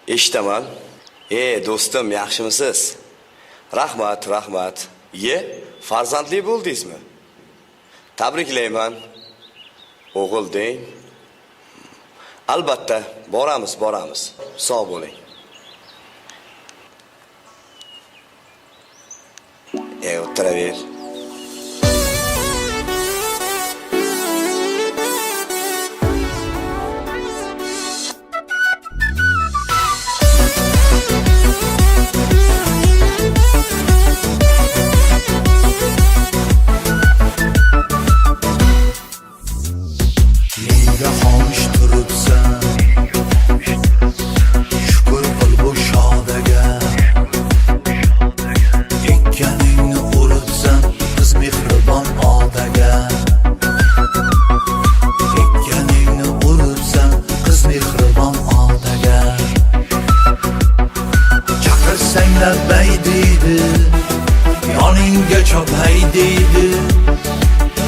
Eshitaman. Do'stim, yaxshimisiz? Rahmat. Farzandli bo'ldingizmi? Tabriklayman. O'g'il deng. Albatta, boramiz. Sog' bo'ling. O'tiraver. Nega xomish turibsan? Shukr qil bu shodaga. Ekkaningni uribsan, qiz mehribon otaga. Ekkaningni uribsan, qiz mehribon otaga. Chaqirsang labbay deydi, yoningga chopay deydi.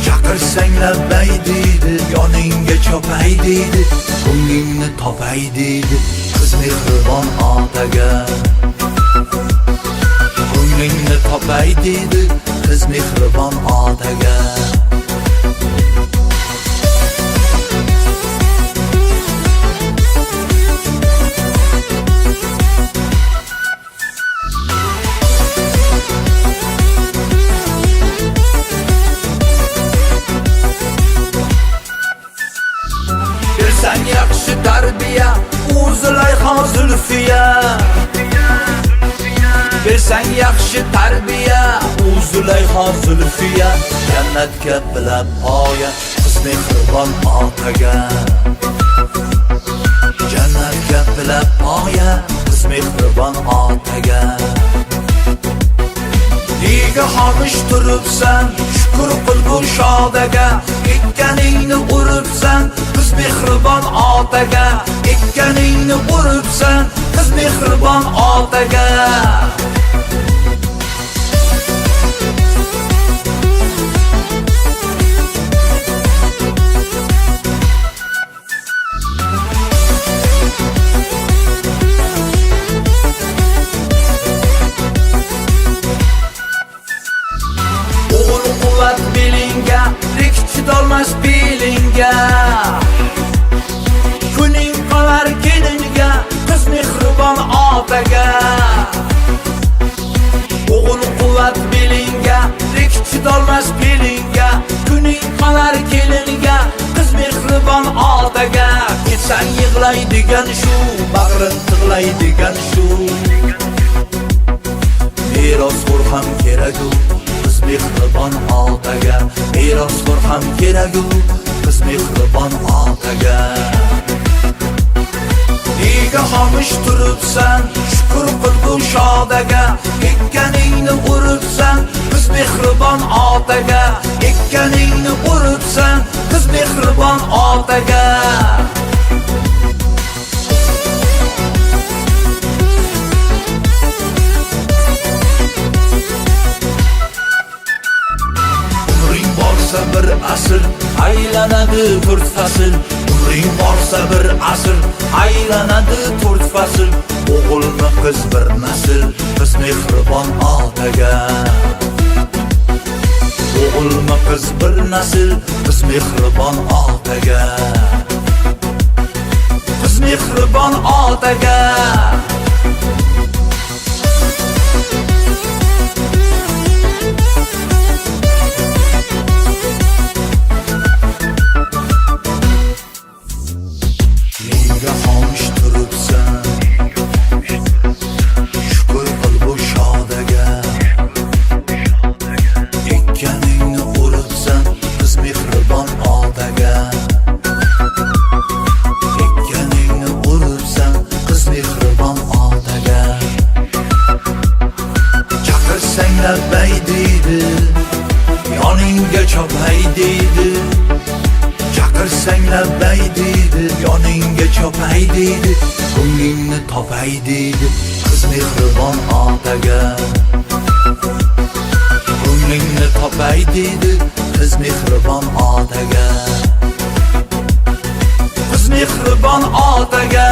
Chaqirsang labbay deydi, yoningga chopay deydi. Ko'nglingni topay deydi, qiz mehribon otaga. Ko'nglingni topay deydi, qiz mehribon otaga. Bersang yaxshi tarbiya, Zulayho Zulfiya. Bersang yaxshi tarbiya, Zulayho Zulfiya. Jannatga bilab poya, qiz mehribon otaga. Jannatga bilab poya, qiz mehribon otaga. Nega xomish turibsan? Shukr qil bu shodaga. Ekkaningni uribsan, qiz mehribon otaga. Ekkaningni uribsan, qiz mehribon otaga. O'g'il quvvat belinga, chidolmas belinga. Kuning qolar kelinga, qiz mehribon otaga. O'g'il quvvat belinga, chidolmas belinga. Kuning qolar kelinga, qiz mehribon otaga. Ketsang yig'laydigan shu, bag'rin tig'laydigan shu. Merosxo'r ham kerak-u, qiz mehribon otaga. Merosxo'r ham kerak-u, qiz mehribon otaga. Nega xomish turibsan? Shukr qil bu shodaga. Ekkaningni uribsan, qiz mehribon otaga. Ekkaningni uribsan, qiz mehribon otaga. Bir asr aylanadi to'rt fasl. Umring borsa bir asr aylanadi to'rt fasl. O'g'ilmi qiz bir nasl, qiz mehribon otaga. O'g'ilmi qiz bir nasl, qiz mehribon otaga. Qiz mehribon otaga. Nega xomish turibsan? Shukr qil bu shodaga. Ekkaningni uribsan, qiz mehribon otaga. Ekkaningni uribsan, qiz mehribon otaga. Chaqirsang labbay deydi, yoningga chopay deydi. Chaqirsang labbay deydi, yoningga chopay deydi. Ko'nglingni topay deydi, qiz mehribon otaga. Ko'nglingni topay deydi, qiz mehribon otaga. Qiz mehribon otaga.